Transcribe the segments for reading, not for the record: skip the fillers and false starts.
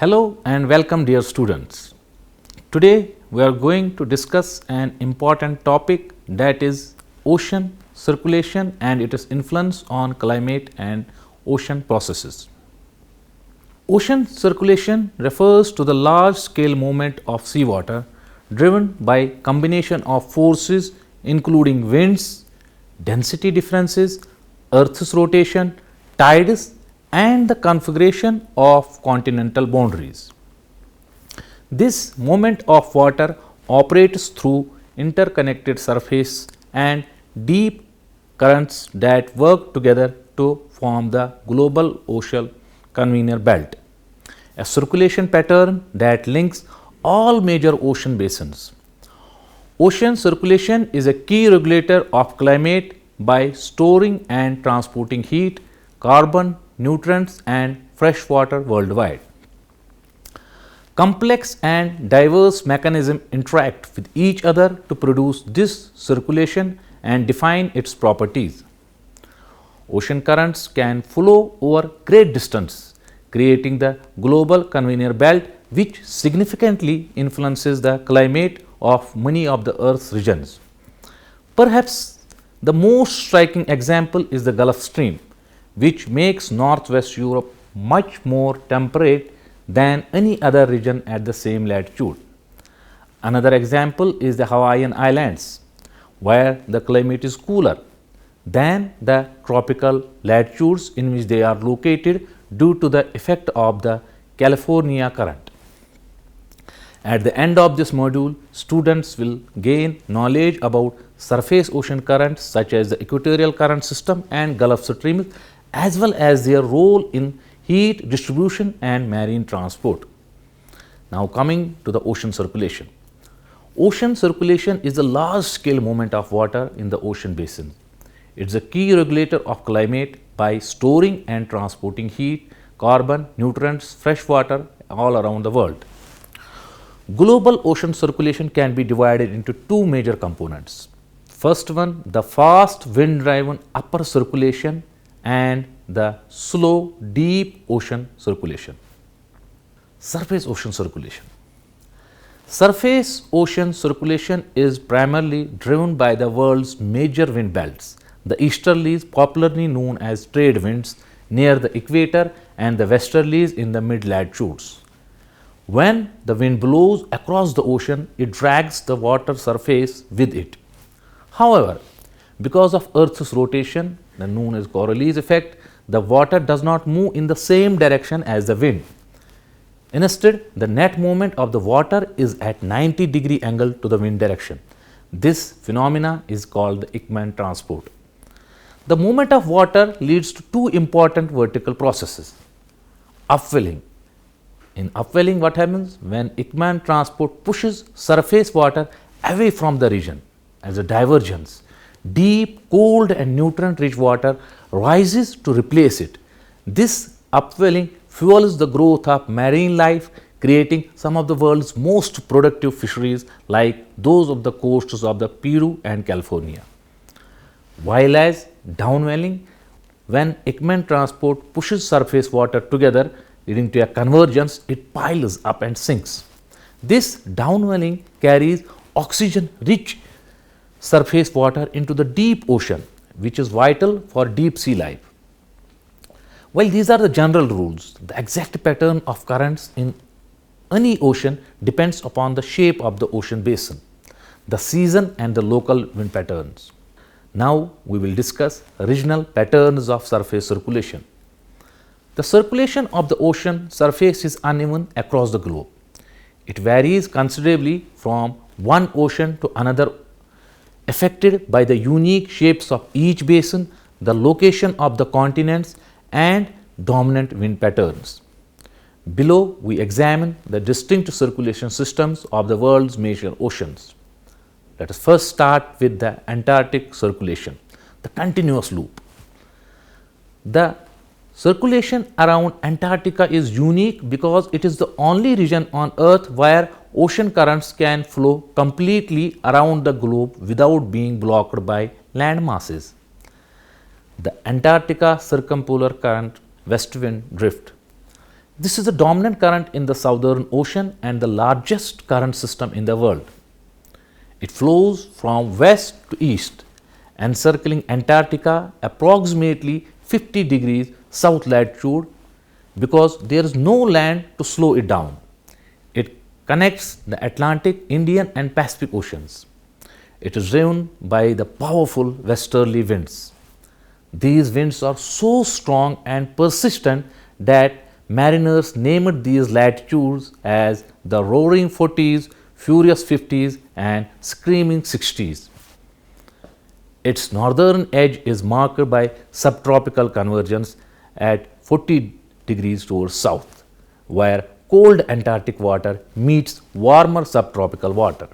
Hello and welcome dear students. Today we are going to discuss an important topic, that is ocean circulation and its influence on climate and ocean processes. Ocean circulation refers to the large scale movement of seawater driven by combination of forces including winds, density differences, Earth's rotation, tides and the configuration of continental boundaries. This movement of water operates through interconnected surface and deep currents that work together to form the global ocean conveyor belt, a circulation pattern that links all major ocean basins. Ocean circulation is a key regulator of climate by storing and transporting heat, carbon, nutrients and fresh water worldwide. Complex and diverse mechanisms interact with each other to produce this circulation and define its properties. Ocean currents can flow over great distance, creating the global conveyor belt, which significantly influences the climate of many of the Earth's regions. Perhaps the most striking example is the Gulf Stream, which makes northwest Europe much more temperate than any other region at the same latitude. Another example is the Hawaiian Islands, where the climate is cooler than the tropical latitudes in which they are located due to the effect of the California current. At the end of this module, students will gain knowledge about surface ocean currents such as the equatorial current system and Gulf Stream, as well as their role in heat distribution and marine transport. Now coming to the ocean circulation. Ocean circulation is a large scale movement of water in the ocean basin. It is a key regulator of climate by storing and transporting heat, carbon, nutrients, fresh water all around the world. Global ocean circulation can be divided into two major components. First one, the fast wind driven upper circulation and the slow deep ocean circulation. Surface ocean circulation. Surface ocean circulation is primarily driven by the world's major wind belts, the easterlies popularly known as trade winds near the equator and the westerlies in the mid latitudes. When the wind blows across the ocean, it drags the water surface with it. However, because of Earth's rotation, known as Coriolis effect, the water does not move in the same direction as the wind. Instead, the net movement of the water is at 90-degree angle to the wind direction. This phenomena is called the Ekman transport. The movement of water leads to two important vertical processes. Upwelling. In upwelling, what happens? When Ekman transport pushes surface water away from the region as a divergence, deep, cold and nutrient-rich water rises to replace it. This upwelling fuels the growth of marine life, creating some of the world's most productive fisheries like those of the coasts of the Peru and California. While as downwelling, when Ekman transport pushes surface water together leading to a convergence, it piles up and sinks. This downwelling carries oxygen-rich surface water into the deep ocean, which is vital for deep sea life. While these are the general rules, the exact pattern of currents in any ocean depends upon the shape of the ocean basin, the season and the local wind patterns. Now we will discuss regional patterns of surface circulation. The circulation of the ocean surface is uneven across the globe. It varies considerably from one ocean to another, affected by the unique shapes of each basin, the location of the continents and dominant wind patterns. Below, we examine the distinct circulation systems of the world's major oceans. Let us first start with the Antarctic circulation, the continuous loop. The circulation around Antarctica is unique because it is the only region on Earth where ocean currents can flow completely around the globe without being blocked by land masses. The Antarctica Circumpolar Current West Wind Drift. This is the dominant current in the Southern Ocean and the largest current system in the world. It flows from west to east, encircling Antarctica approximately 50 degrees south latitude because there is no land to slow it down. It connects the Atlantic, Indian and Pacific Oceans. It is driven by the powerful westerly winds. These winds are so strong and persistent that mariners named these latitudes as the Roaring 40s, Furious 50s and Screaming 60s. Its northern edge is marked by subtropical convergence at 40 degrees towards south, where cold Antarctic water meets warmer subtropical water.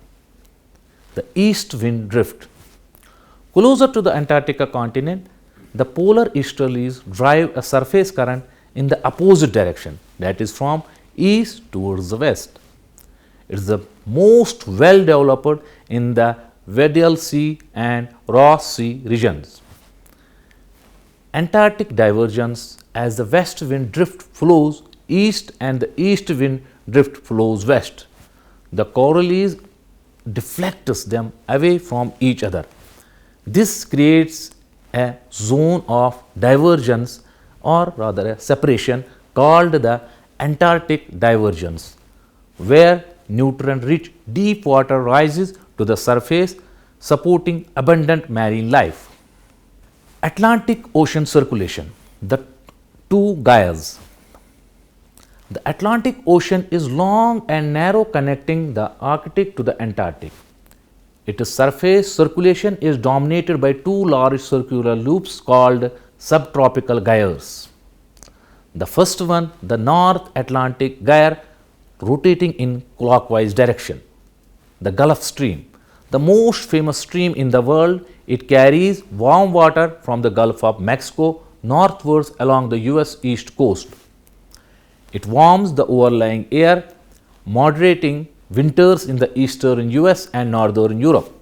The east wind drift. Closer to the Antarctica continent, the polar easterlies drive a surface current in the opposite direction, that is from east towards the west. It is the most well developed in the Weddell Sea and Ross Sea regions. Antarctic divergence, as the west wind drift flows east and the east wind drift flows west. The Coriolis deflects them away from each other. This creates a zone of divergence, or rather a separation, called the Antarctic divergence, where nutrient rich deep water rises to the surface, supporting abundant marine life. Atlantic Ocean circulation, the two gyres. The Atlantic Ocean is long and narrow, connecting the Arctic to the Antarctic. Its surface circulation is dominated by two large circular loops called subtropical gyres. The first one, the North Atlantic gyre, rotating in clockwise direction. The Gulf Stream, the most famous stream in the world, it carries warm water from the Gulf of Mexico northwards along the US east coast. It warms the overlying air, moderating winters in the eastern US and northern Europe.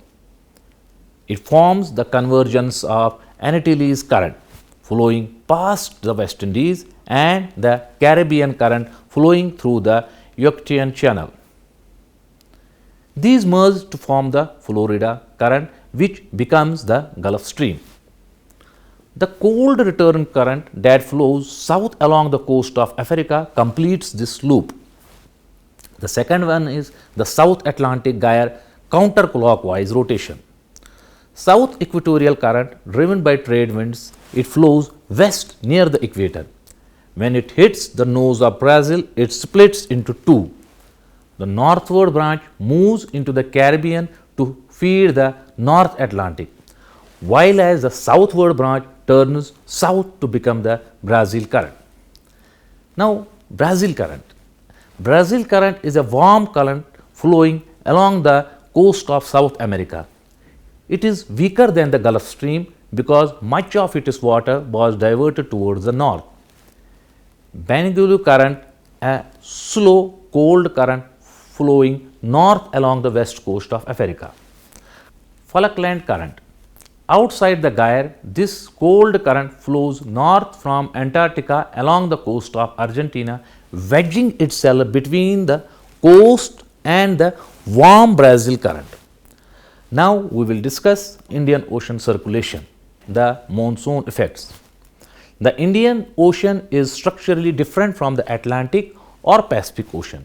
It forms the convergence of Antilles current flowing past the West Indies and the Caribbean current flowing through the Yucatan Channel. These merge to form the Florida current, which becomes the Gulf Stream. The cold return current that flows south along the coast of Africa completes this loop. The second one is the South Atlantic gyre counterclockwise rotation. South equatorial current, driven by trade winds, it flows west near the equator. When it hits the nose of Brazil, it splits into two. The northward branch moves into the Caribbean to feed the North Atlantic, while as the southward branch turns south to become the Brazil current. Now, Brazil current. Brazil current is a warm current flowing along the coast of South America. It is weaker than the Gulf Stream because much of its water was diverted towards the north. Benguela current, a slow cold current flowing north along the west coast of Africa. Falkland current. Outside the gyre, this cold current flows north from Antarctica along the coast of Argentina, wedging itself between the coast and the warm Brazil current. Now, we will discuss Indian Ocean circulation, the monsoon effects. The Indian Ocean is structurally different from the Atlantic or Pacific Ocean.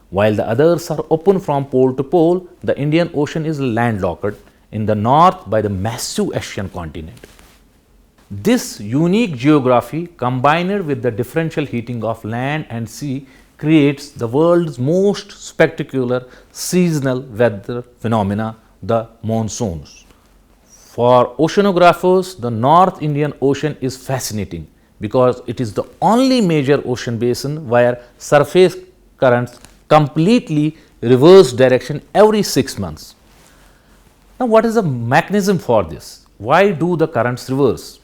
While the others are open from pole to pole, the Indian Ocean is landlocked in the north by the massive Asian continent. This unique geography, combined with the differential heating of land and sea, creates the world's most spectacular seasonal weather phenomena, the monsoons. For oceanographers, the North Indian Ocean is fascinating because it is the only major ocean basin where surface currents completely reverse direction every 6 months. Now, what is the mechanism for this? Why do the currents reverse?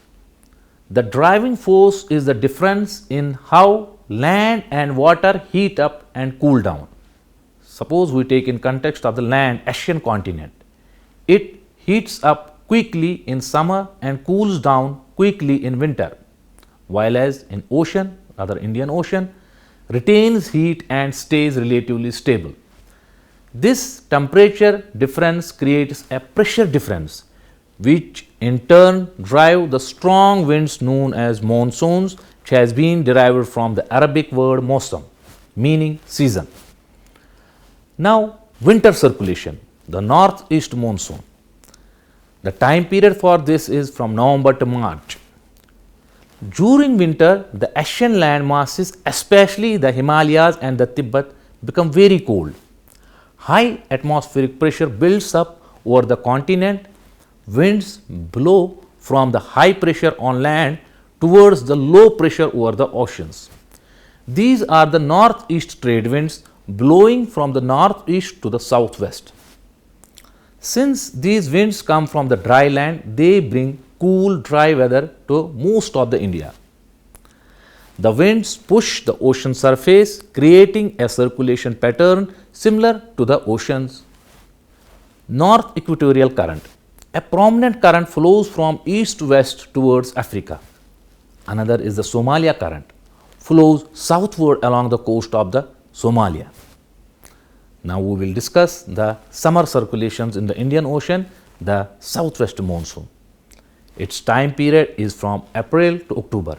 The driving force is the difference in how land and water heat up and cool down. Suppose we take in context of the land Asian continent. It heats up quickly in summer and cools down quickly in winter, while as in ocean, rather Indian Ocean, retains heat and stays relatively stable. This temperature difference creates a pressure difference, which in turn drive the strong winds known as monsoons, which has been derived from the Arabic word mosam, meaning season. Now, winter circulation, the northeast monsoon. The time period for this is from November to March. During winter, the Asian land masses, especially the Himalayas and the Tibet, become very cold. High atmospheric pressure builds up over the continent. Winds blow from the high pressure on land towards the low pressure over the oceans. These are the northeast trade winds blowing from the northeast to the southwest. Since these winds come from the dry land, they bring cool, dry weather to most of the India. The winds push the ocean surface, creating a circulation pattern similar to the oceans. North equatorial current. A prominent current flows from east to west towards Africa. Another is the Somalia current, flows southward along the coast of the Somalia. Now we will discuss the summer circulations in the Indian Ocean, the southwest monsoon. Its time period is from April to October.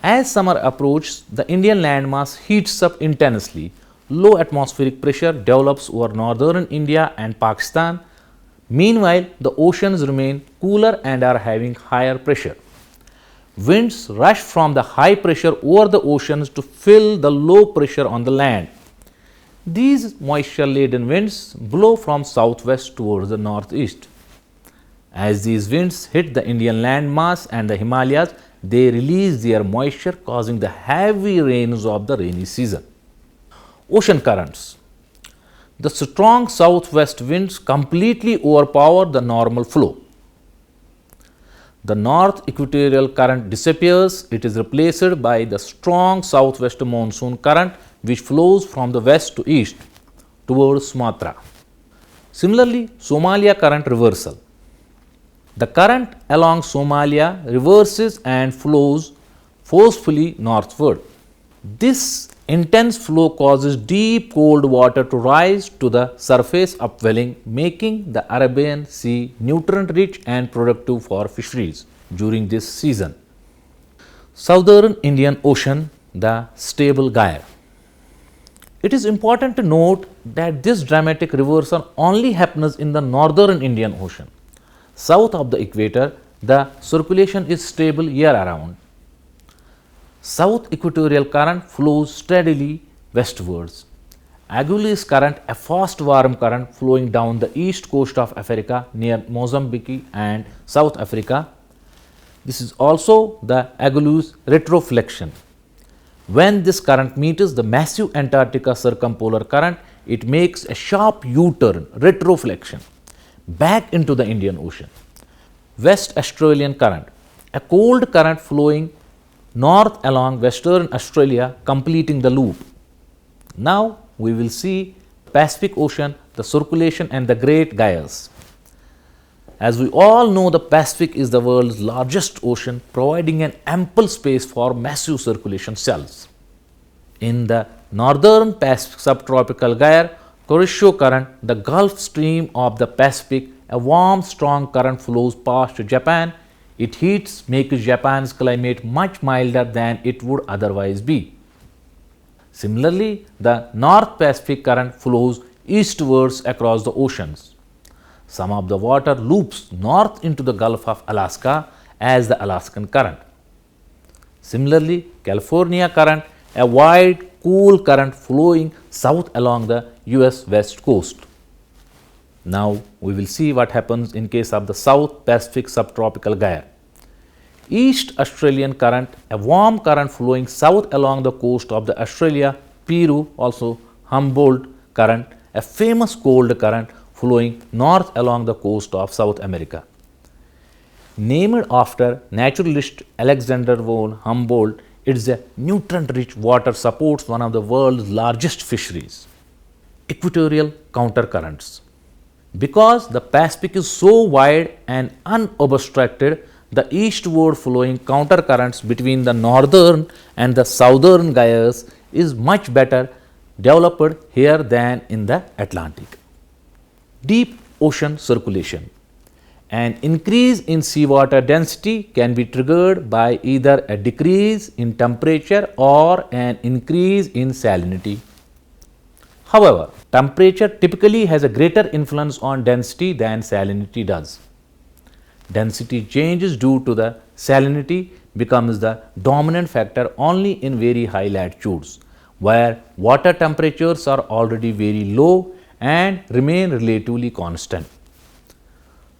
As summer approaches, the Indian landmass heats up intensely. Low atmospheric pressure develops over northern India and Pakistan. Meanwhile, the oceans remain cooler and are having higher pressure. Winds rush from the high pressure over the oceans to fill the low pressure on the land. These moisture-laden winds blow from southwest towards the northeast. As these winds hit the Indian land mass and the Himalayas, they release their moisture, causing the heavy rains of the rainy season. Ocean currents. The strong southwest winds completely overpower the normal flow. The north equatorial current disappears. It is replaced by the strong southwest monsoon current, which flows from the west to east towards Sumatra. Similarly, Somalia current reversal. The current along Somalia reverses and flows forcefully northward. This intense flow causes deep cold water to rise to the surface upwelling, making the Arabian Sea nutrient rich and productive for fisheries during this season. Southern Indian Ocean, the stable gyre. It is important to note that this dramatic reversal only happens in the northern Indian Ocean. South of the equator, the circulation is stable year around. South equatorial current flows steadily westwards. Agulhas current, a fast warm current flowing down the east coast of Africa near Mozambique and South Africa. This is also the Agulhas retroflexion. When this current meets the massive Antarctica circumpolar current, it makes a sharp U-turn, retroflexion, back into the Indian Ocean. West Australian current, a cold current flowing north along Western Australia, completing the loop. Now we will see Pacific Ocean, the circulation and the great gyres. As we all know, the Pacific is the world's largest ocean, providing an ample space for massive circulation cells. In the northern Pacific subtropical gyre, Kuroshio current, the Gulf Stream of the Pacific, a warm, strong current flows past Japan. It heats, makes Japan's climate much milder than it would otherwise be. Similarly, the North Pacific current flows eastwards across the oceans. Some of the water loops north into the Gulf of Alaska as the Alaskan current. Similarly, California current, a wide, cool current flowing south along the US west coast. Now we will see what happens in case of the South Pacific subtropical gyre. East Australian current, a warm current flowing south along the coast of the Australia, Peru, also Humboldt current, a famous cold current flowing north along the coast of South America. Named after naturalist Alexander von Humboldt, it is a nutrient-rich water supports one of the world's largest fisheries. Equatorial countercurrents. Because the Pacific is so wide and unobstructed, the eastward flowing counter currents between the northern and the southern gyres is much better developed here than in the Atlantic. Deep ocean circulation. An increase in seawater density can be triggered by either a decrease in temperature or an increase in salinity. However, temperature typically has a greater influence on density than salinity does. Density changes due to the salinity becomes the dominant factor only in very high latitudes, where water temperatures are already very low and remain relatively constant.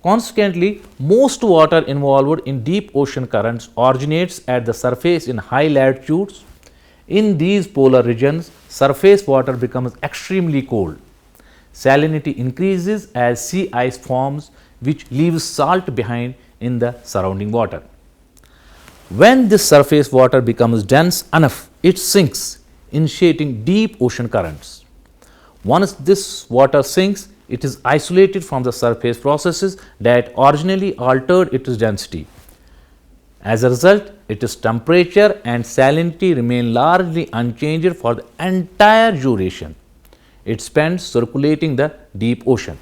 Consequently, most water involved in deep ocean currents originates at the surface in high latitudes. In these polar regions, surface water becomes extremely cold. Salinity increases as sea ice forms, which leaves salt behind in the surrounding water. When this surface water becomes dense enough, it sinks, initiating deep ocean currents. Once this water sinks, it is isolated from the surface processes that originally altered its density. As a result, its temperature and salinity remain largely unchanged for the entire duration it spends circulating the deep ocean.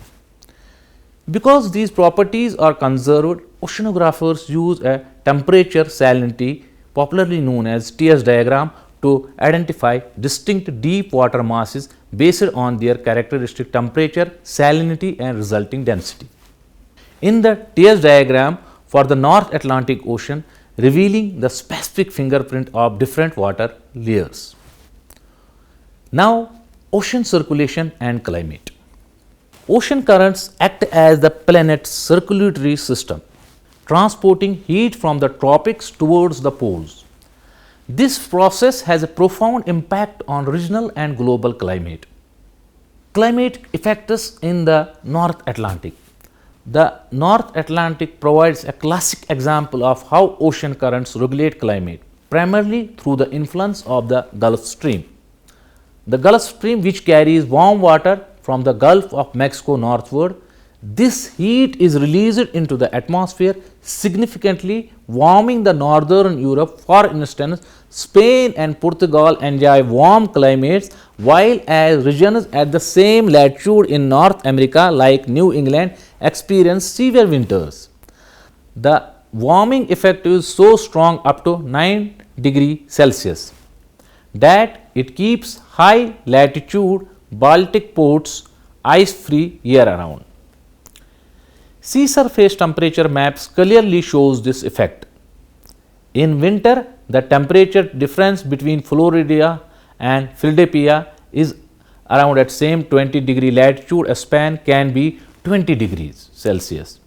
Because these properties are conserved, oceanographers use a temperature salinity, popularly known as TS diagram, to identify distinct deep water masses based on their characteristic temperature, salinity and resulting density. In the TS diagram for the North Atlantic Ocean, revealing the specific fingerprint of different water layers. Now, ocean circulation and climate. Ocean currents act as the planet's circulatory system, transporting heat from the tropics towards the poles. This process has a profound impact on regional and global climate. Climate effects in the North Atlantic. The North Atlantic provides a classic example of how ocean currents regulate climate, primarily through the influence of the Gulf Stream. The Gulf Stream, which carries warm water from the Gulf of Mexico northward, this heat is released into the atmosphere, significantly warming the northern Europe. For instance, Spain and Portugal enjoy warm climates, while as regions at the same latitude in North America like New England experience severe winters. The warming effect is so strong up to 9 degrees Celsius that it keeps high latitude Baltic ports ice free year round. Sea surface temperature maps clearly shows this effect. In winter, the temperature difference between Florida and Philadelphia is around at same 20 degree latitude. A span can be 20 degrees Celsius.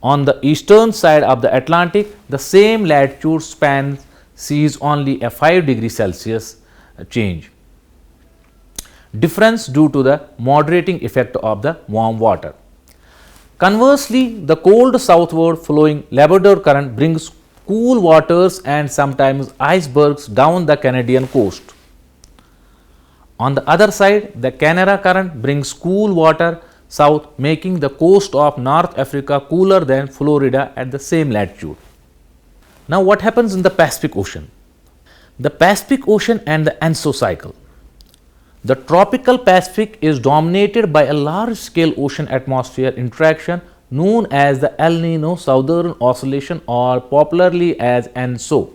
On the eastern side of the Atlantic, the same latitude span sees only a 5 degree Celsius change difference due to the moderating effect of the warm water. Conversely, the cold southward flowing Labrador current brings cool waters and sometimes icebergs down the Canadian coast. On the other side, the Canara current brings cool water south, making the coast of North Africa cooler than Florida at the same latitude. Now, what happens in the Pacific Ocean? The Pacific Ocean and the ENSO cycle. The tropical Pacific is dominated by a large-scale ocean atmosphere interaction known as the El Nino Southern Oscillation, or popularly as ENSO,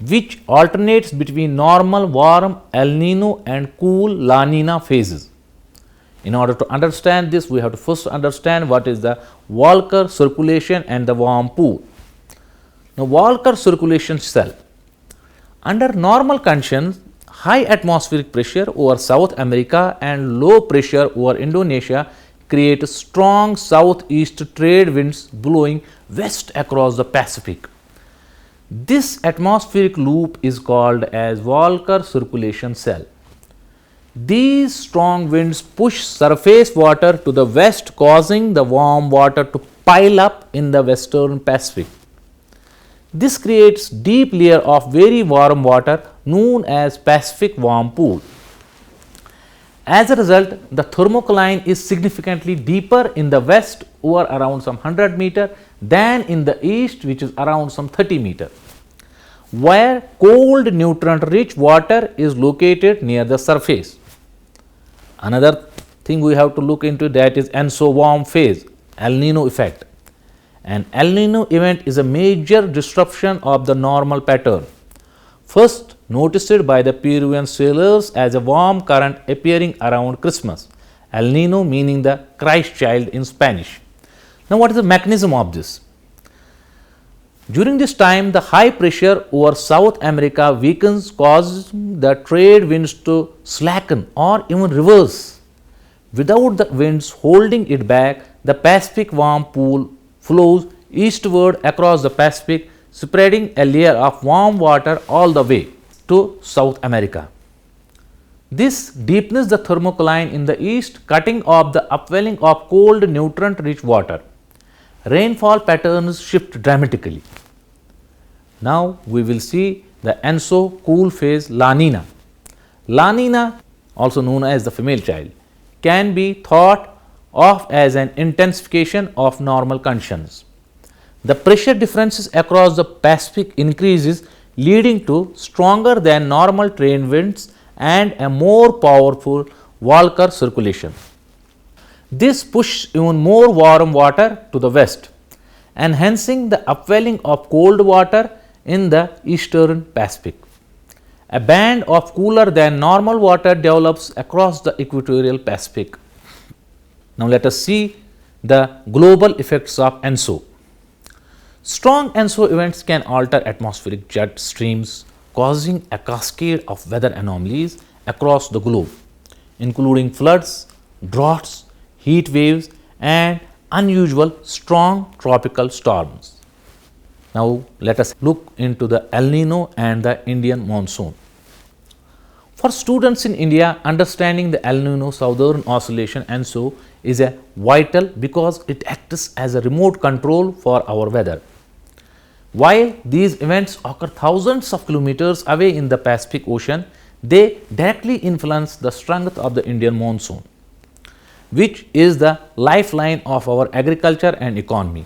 which alternates between normal warm El Nino and cool La Nina phases. In order to understand this, we have to first understand what is the Walker circulation and the warm pool. Now, Walker circulation cell. Under normal conditions, high atmospheric pressure over South America and low pressure over Indonesia create strong southeast trade winds blowing west across the Pacific. This atmospheric loop is called as Walker circulation cell. These strong winds push surface water to the west, causing the warm water to pile up in the western Pacific. This creates deep layer of very warm water known as Pacific warm pool. As a result, the thermocline is significantly deeper in the west over around some 100 meter than in the east, which is around some 30 meter, where cold nutrient rich water is located near the surface. Another thing we have to look into, that is ENSO warm phase, El Nino effect. An El Nino event is a major disruption of the normal pattern, first noticed by the Peruvian sailors as a warm current appearing around Christmas. El Nino meaning the Christ child in Spanish. Now, what is the mechanism of this? During this time, the high pressure over South America weakens, causing the trade winds to slacken or even reverse. Without the winds holding it back, the Pacific warm pool flows eastward across the Pacific, spreading a layer of warm water all the way to South America. This deepens the thermocline in the east, cutting off the upwelling of cold nutrient rich water. Rainfall patterns shift dramatically. Now, we will see the ENSO cool phase, La Nina. La Nina, also known as the female child, can be thought of as an intensification of normal conditions. The pressure differences across the Pacific increases, leading to stronger than normal trade winds and a more powerful Volcker circulation. This pushes even more warm water to the west, enhancing the upwelling of cold water in the eastern Pacific. A band of cooler than normal water develops across the equatorial Pacific. Now, let us see the global effects of ENSO. Strong ENSO events can alter atmospheric jet streams, causing a cascade of weather anomalies across the globe, including floods, droughts, heat waves, and unusual strong tropical storms. Now, let us look into the El Nino and the Indian monsoon. For students in India, understanding the El Nino Southern Oscillation ENSO is a vital because it acts as a remote control for our weather. While these events occur thousands of kilometers away in the Pacific Ocean, they directly influence the strength of the Indian monsoon, which is the lifeline of our agriculture and economy.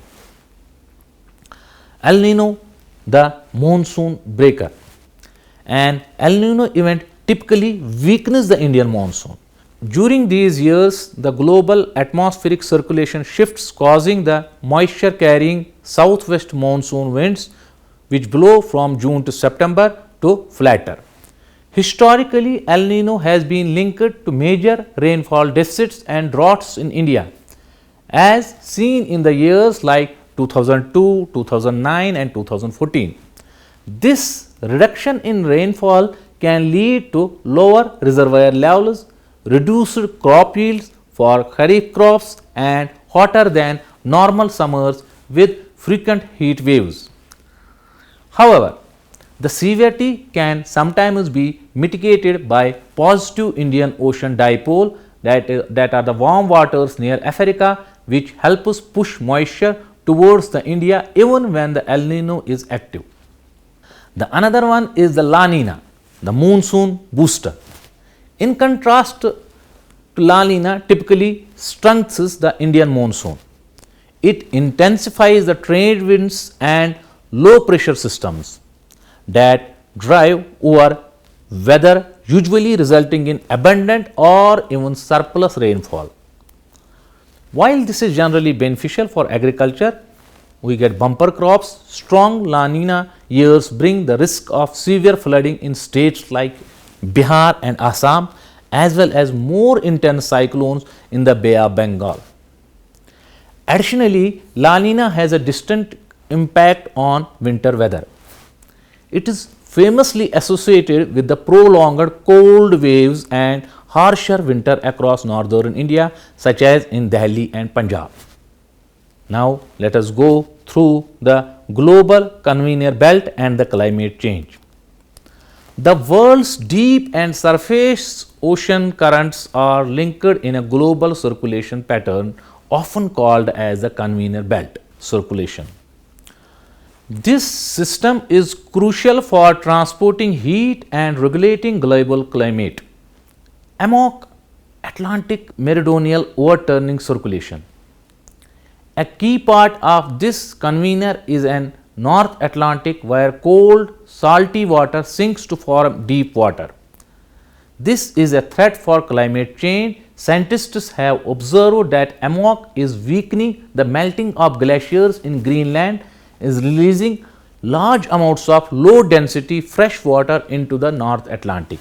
El Nino, the monsoon breaker. An El Nino event typically weakens the Indian monsoon. During these years, the global atmospheric circulation shifts, causing the moisture carrying southwest monsoon winds, which blow from June to September, to flatter. Historically, El Nino has been linked to major rainfall deficits and droughts in India, as seen in the years like 2002, 2009 and 2014. This reduction in rainfall can lead to lower reservoir levels, reduced crop yields for kharif crops, and hotter than normal summers with frequent heat waves. However, the severity can sometimes be mitigated by positive Indian Ocean dipole, that are the warm waters near Africa, which help us push moisture towards the India even when the El Nino is active. The another one is the La Nina, the monsoon booster. In contrast to La Nina, typically strengthens the Indian monsoon. It intensifies the trade winds and low pressure systems that drive over weather, usually resulting in abundant or even surplus rainfall. While this is generally beneficial for agriculture, we get bumper crops. Strong La Nina years bring the risk of severe flooding in states like Bihar and Assam, as well as more intense cyclones in the Bay of Bengal. Additionally, La Nina has a distant impact on winter weather. It is famously associated with the prolonged cold waves and harsher winter across northern India, such as in Delhi and Punjab. Now, let us go through the global conveyor belt and the climate change. The world's deep and surface ocean currents are linked in a global circulation pattern, often called as the conveyor belt circulation. This system is crucial for transporting heat and regulating global climate. Among Atlantic meridional overturning circulation. A key part of this convener is an North Atlantic where cold, salty water sinks to form deep water. This is a threat for climate change. Scientists have observed that AMOC is weakening. The melting of glaciers in Greenland is releasing large amounts of low density fresh water into the North Atlantic.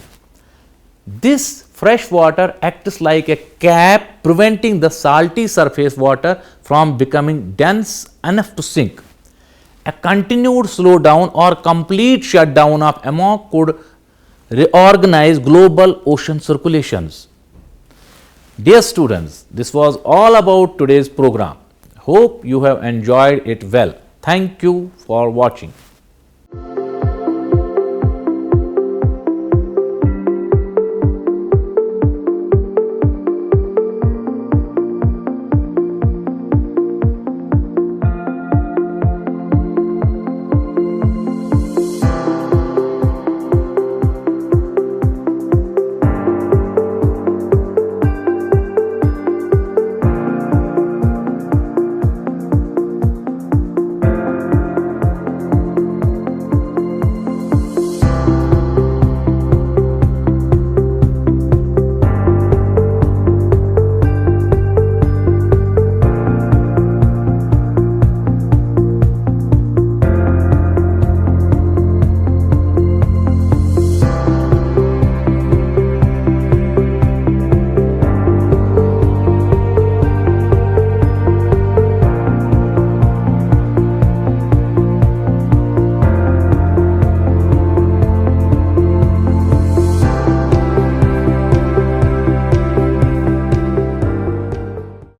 This fresh water acts like a cap, preventing the salty surface water from becoming dense enough to sink. A continued slowdown or complete shutdown of AMOC could reorganize global ocean circulations. Dear students, this was all about today's program. Hope you have enjoyed it well. Thank you for watching.